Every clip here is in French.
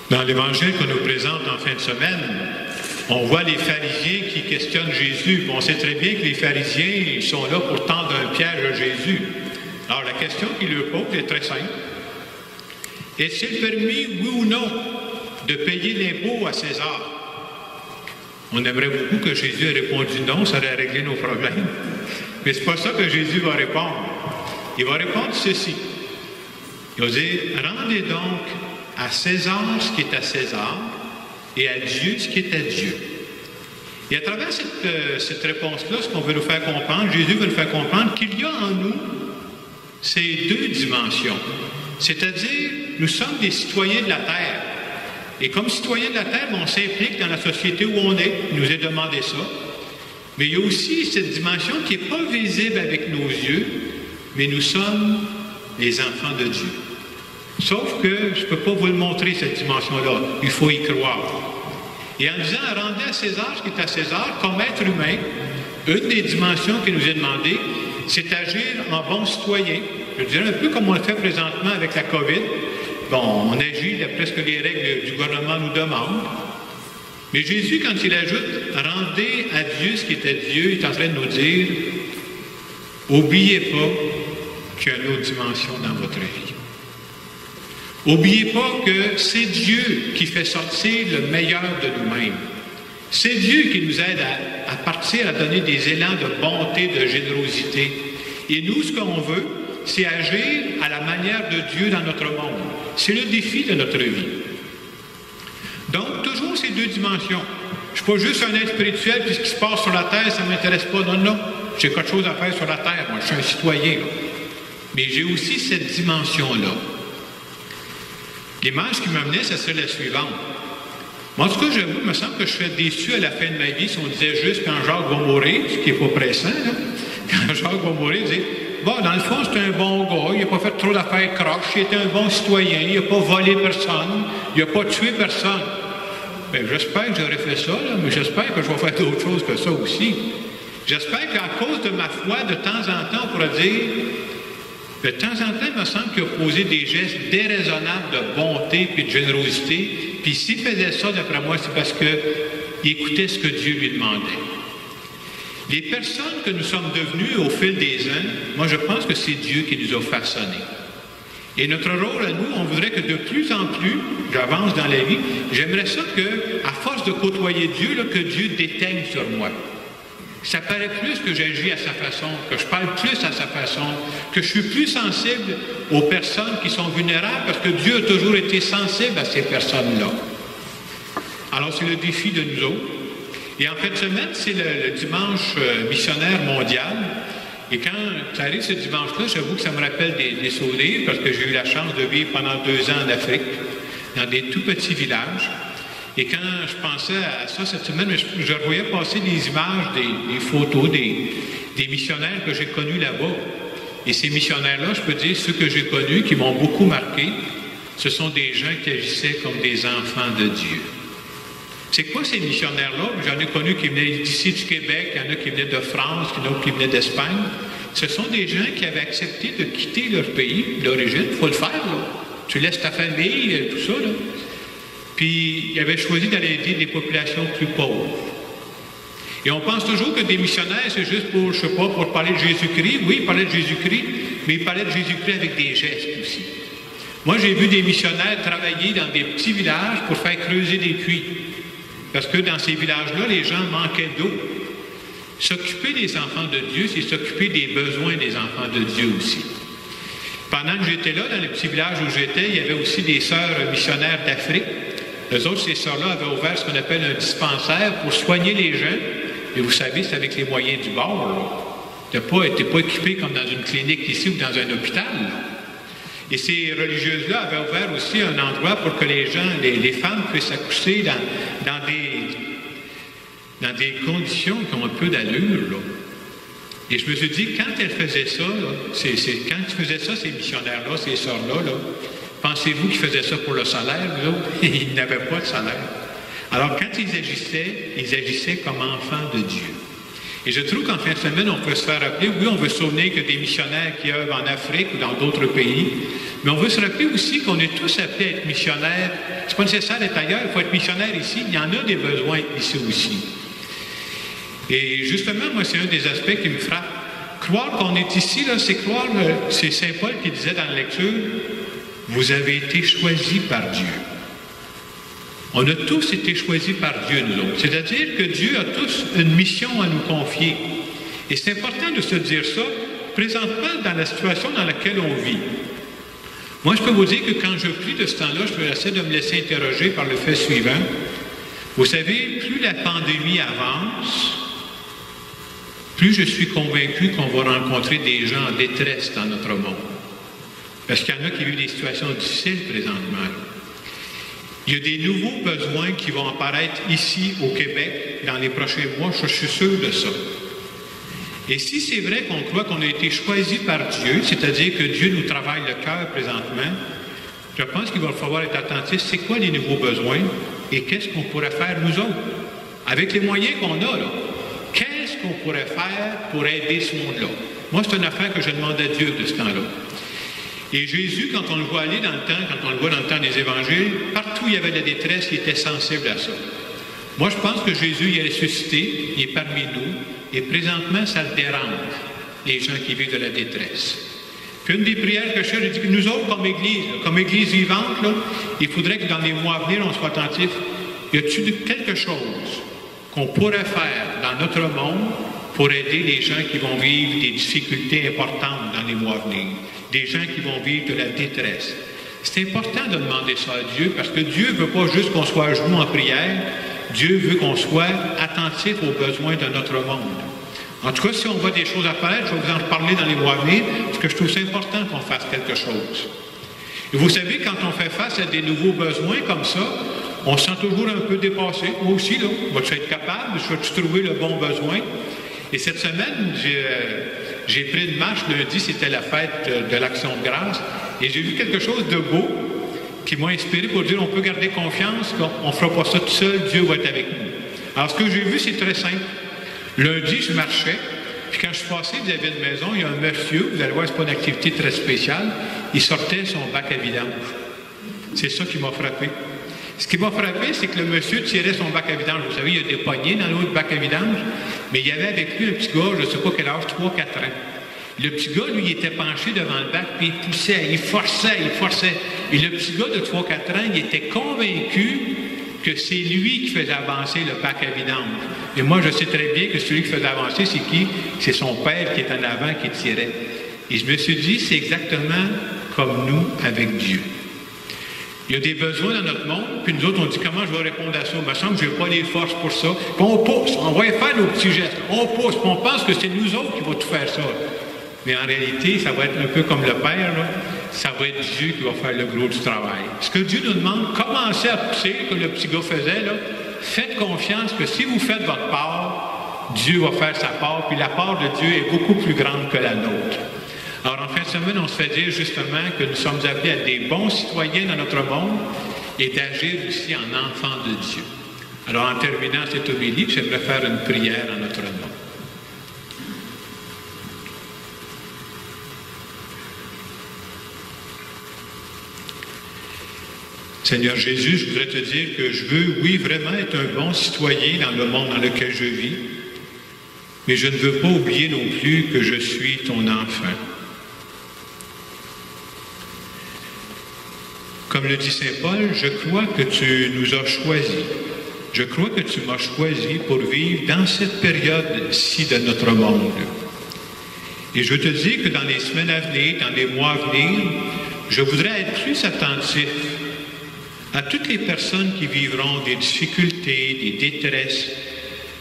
Dans l'Évangile qu'on nous présente en fin de semaine, on voit les pharisiens qui questionnent Jésus. On sait très bien que les pharisiens, ils sont là pour tendre un piège à Jésus. Alors la question qu'ils leur posent est très simple. Est-il permis, oui ou non, de payer l'impôt à César? On aimerait beaucoup que Jésus ait répondu non, ça aurait réglé nos problèmes. Mais ce n'est pas ça que Jésus va répondre. Il va répondre ceci. Il va dire, rendez donc à César ce qui est à César et à Dieu ce qui est à Dieu. Et à travers cette réponse-là, ce qu'on veut nous faire comprendre, Jésus veut nous faire comprendre qu'il y a en nous ces deux dimensions. C'est-à-dire, nous sommes des citoyens de la terre. Et comme citoyens de la terre, on s'implique dans la société où on est. Il nous est demandé ça. Mais il y a aussi cette dimension qui n'est pas visible avec nos yeux, mais nous sommes les enfants de Dieu. Sauf que je ne peux pas vous le montrer, cette dimension-là. Il faut y croire. Et en disant, rendez à César ce qui est à César, comme être humain, une des dimensions qui nous est demandée, c'est agir en bon citoyen. Je dirais un peu comme on le fait présentement avec la COVID. Bon, on agit d'après ce que les règles du gouvernement nous demandent. Mais Jésus, quand il ajoute « rendez à Dieu ce qui est à Dieu », il est en train de nous dire « oubliez pas qu'il y a une autre dimension dans votre vie. Oubliez pas que c'est Dieu qui fait sortir le meilleur de nous-mêmes. C'est Dieu qui nous aide à partir, à donner des élans de bonté, de générosité. Et nous, ce qu'on veut, c'est agir à la manière de Dieu dans notre monde. C'est le défi de notre vie. Donc, toujours ces deux dimensions. Je ne suis pas juste un être spirituel, puis ce qui se passe sur la terre, ça ne m'intéresse pas. Non, non. J'ai quelque chose à faire sur la terre. Moi, je suis un citoyen. Là. Mais j'ai aussi cette dimension-là. L'image qui m'amenait, ça serait la suivante. Moi, en tout cas, j'avoue, il me semble que je serais déçu à la fin de ma vie si on disait juste quand Jacques va mourir, ce qui n'est pas pressant, là. Quand Jacques va mourir, il dit bon, dans le fond, c'est un bon gars, il n'a pas fait trop d'affaires croches, il était un bon citoyen, il n'a pas volé personne, il n'a pas tué personne. Bien, j'espère que j'aurais fait ça, là, mais j'espère que je vais faire d'autres choses que ça aussi. J'espère qu'à cause de ma foi, de temps en temps, on pourra dire, de temps en temps, il me semble qu'il a posé des gestes déraisonnables de bonté et de générosité, puis s'il faisait ça, d'après moi, c'est parce qu'il écoutait ce que Dieu lui demandait. Les personnes que nous sommes devenues au fil des ans, moi je pense que c'est Dieu qui nous a façonnés. Et notre rôle à nous, on voudrait que de plus en plus, j'avance dans la vie, j'aimerais ça que, à force de côtoyer Dieu, là, que Dieu déteigne sur moi. Ça paraît plus que j'agis à sa façon, que je parle plus à sa façon, que je suis plus sensible aux personnes qui sont vulnérables, parce que Dieu a toujours été sensible à ces personnes-là. Alors c'est le défi de nous autres. Et en fin de semaine, c'est le dimanche missionnaire mondial. Et quand ça arrive ce dimanche-là, j'avoue que ça me rappelle des souvenirs, parce que j'ai eu la chance de vivre pendant 2 ans en Afrique, dans des tout petits villages. Et quand je pensais à ça cette semaine, je voyais passer des images, des photos des missionnaires que j'ai connus là-bas. Et ces missionnaires-là, je peux dire, ceux que j'ai connus, qui m'ont beaucoup marqué, ce sont des gens qui agissaient comme des enfants de Dieu. C'est quoi ces missionnaires-là? J'en ai connu qui venaient d'ici du Québec, il y en a qui venaient de France, il y en a qui venaient d'Espagne. Ce sont des gens qui avaient accepté de quitter leur pays d'origine. Il faut le faire, là. Tu laisses ta famille, tout ça, là. Puis, ils avaient choisi d'aller aider des populations plus pauvres. Et on pense toujours que des missionnaires, c'est juste pour, je ne sais pas, pour parler de Jésus-Christ. Oui, ils parlaient de Jésus-Christ, mais ils parlaient de Jésus-Christ avec des gestes aussi. Moi, j'ai vu des missionnaires travailler dans des petits villages pour faire creuser des puits. Parce que dans ces villages-là, les gens manquaient d'eau. S'occuper des enfants de Dieu, c'est s'occuper des besoins des enfants de Dieu aussi. Pendant que j'étais là, dans le petit village où j'étais, il y avait aussi des sœurs missionnaires d'Afrique. Eux autres, ces sœurs-là avaient ouvert ce qu'on appelle un dispensaire pour soigner les gens. Et vous savez, c'est avec les moyens du bord. Tu n'étais pas équipé comme dans une clinique ici ou dans un hôpital. Et ces religieuses-là avaient ouvert aussi un endroit pour que les gens, les femmes puissent accoucher dans des conditions qui ont un peu d'allure, là. Et je me suis dit, quand elles faisaient ça, là, quand ils faisaient ça, ces missionnaires-là, ces sœurs-là, là, pensez-vous qu'ils faisaient ça pour le salaire, eux autres? Ils n'avaient pas de salaire. Alors, quand ils agissaient comme enfants de Dieu. Et je trouve qu'en fin de semaine, on peut se faire rappeler, oui, on veut se souvenir qu'il y a des missionnaires qui œuvrent en Afrique ou dans d'autres pays, mais on veut se rappeler aussi qu'on est tous appelés à être missionnaires. C'est pas nécessaire d'être ailleurs, il faut être missionnaire ici. Il y en a des besoins ici aussi. Et justement, moi, c'est un des aspects qui me frappe. Croire qu'on est ici, là, c'est croire, c'est Saint Paul qui disait dans la lecture, vous avez été choisis par Dieu. On a tous été choisis par Dieu, nous autres. C'est-à-dire que Dieu a tous une mission à nous confier. Et c'est important de se dire ça, présentement, dans la situation dans laquelle on vit. Moi, je peux vous dire que quand je prie de ce temps-là, je peux essayer de me laisser interroger par le fait suivant. Vous savez, plus la pandémie avance, plus je suis convaincu qu'on va rencontrer des gens en détresse dans notre monde. Parce qu'il y en a qui vivent des situations difficiles présentement. Il y a des nouveaux besoins qui vont apparaître ici au Québec dans les prochains mois, je suis sûr de ça. Et si c'est vrai qu'on croit qu'on a été choisi par Dieu, c'est-à-dire que Dieu nous travaille le cœur présentement, je pense qu'il va falloir être attentif, c'est quoi les nouveaux besoins et qu'est-ce qu'on pourrait faire nous autres, avec les moyens qu'on a là. Qu'est-ce qu'on pourrait faire pour aider ce monde-là? Moi, c'est une affaire que je demande à Dieu de ce temps-là. Et Jésus, quand on le voit aller dans le temps, quand on le voit dans le temps des évangiles, partout où il y avait de la détresse, il était sensible à ça. Moi, je pense que Jésus, il est ressuscité, il est parmi nous, et présentement, ça le dérange, les gens qui vivent de la détresse. Puis une des prières que je fais, je dis que nous autres, comme Église vivante, là, il faudrait que dans les mois à venir, on soit attentifs. Y a-t-il quelque chose qu'on pourrait faire dans notre monde pour aider les gens qui vont vivre des difficultés importantes dans les mois à venir, des gens qui vont vivre de la détresse? C'est important de demander ça à Dieu, parce que Dieu ne veut pas juste qu'on soit à genoux en prière, Dieu veut qu'on soit attentif aux besoins de notre monde. En tout cas, si on voit des choses apparaître, je vais vous en reparler dans les mois à venir, parce que je trouve c'est important qu'on fasse quelque chose. Et vous savez, quand on fait face à des nouveaux besoins comme ça, on se sent toujours un peu dépassé. Moi aussi, là, vas-tu être capable? Vas-tu trouver le bon besoin? Et cette semaine, j'ai pris une marche. Lundi, c'était la fête de l'Action de grâce. Et j'ai vu quelque chose de beau qui m'a inspiré pour dire on peut garder confiance, qu'on ne fera pas ça tout seul, Dieu va être avec nous. Alors, ce que j'ai vu, c'est très simple. Lundi, je marchais, puis quand je suis passé vis-à-vis de la maison, il y a un monsieur, vous allez voir, ce n'est pas une activité très spéciale, il sortait son bac à vidange. C'est ça qui m'a frappé. Ce qui m'a frappé, c'est que le monsieur tirait son bac à vidange. Vous savez, il y a des poignées dans l'autre bac à vidange, mais il y avait avec lui un petit gars, je ne sais pas quel âge, 3-4 ans. Le petit gars, lui, il était penché devant le bac, puis il poussait, il forçait. Et le petit gars de 3-4 ans, il était convaincu que c'est lui qui faisait avancer le bac à vidange. Et moi, je sais très bien que celui qui faisait avancer, c'est qui? C'est son père qui est en avant, qui tirait. Et je me suis dit, c'est exactement comme nous avec Dieu. Il y a des besoins dans notre monde, puis nous autres, on dit comment je vais répondre à ça? Il me semble que je n'ai pas les forces pour ça. Puis on pousse, on va faire nos petits gestes. On pousse, puis on pense que c'est nous autres qui vont tout faire ça. Mais en réalité, ça va être un peu comme le Père, là. Ça va être Dieu qui va faire le gros du travail. Ce que Dieu nous demande, commencez à pousser, comme le petit gars faisait, là. Faites confiance que si vous faites votre part, Dieu va faire sa part, puis la part de Dieu est beaucoup plus grande que la nôtre. Alors, en fin de semaine, on se fait dire justement que nous sommes appelés à être des bons citoyens dans notre monde et d'agir aussi en enfants de Dieu. Alors, en terminant cette homélie, j'aimerais faire une prière en notre nom. Seigneur Jésus, je voudrais te dire que je veux, oui, vraiment être un bon citoyen dans le monde dans lequel je vis, mais je ne veux pas oublier non plus que je suis ton enfant. Comme le dit Saint Paul, je crois que tu nous as choisis. Je crois que tu m'as choisi pour vivre dans cette période-ci de notre monde. Et je te dis que dans les semaines à venir, dans les mois à venir, je voudrais être plus attentif à toutes les personnes qui vivront des difficultés, des détresses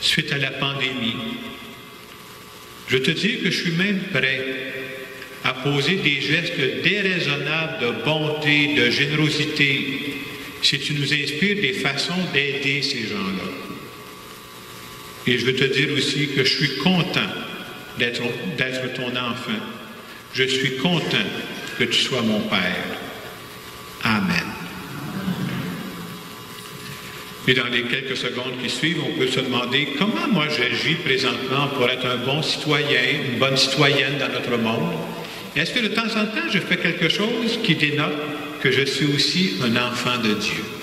suite à la pandémie. Je te dis que je suis même prêt à poser des gestes déraisonnables de bonté, de générosité, si tu nous inspires des façons d'aider ces gens-là. Et je veux te dire aussi que je suis content d'être ton enfant. Je suis content que tu sois mon Père. Amen. Et dans les quelques secondes qui suivent, on peut se demander comment moi j'agis présentement pour être un bon citoyen, une bonne citoyenne dans notre monde. Est-ce que de temps en temps, je fais quelque chose qui dénote que je suis aussi un enfant de Dieu?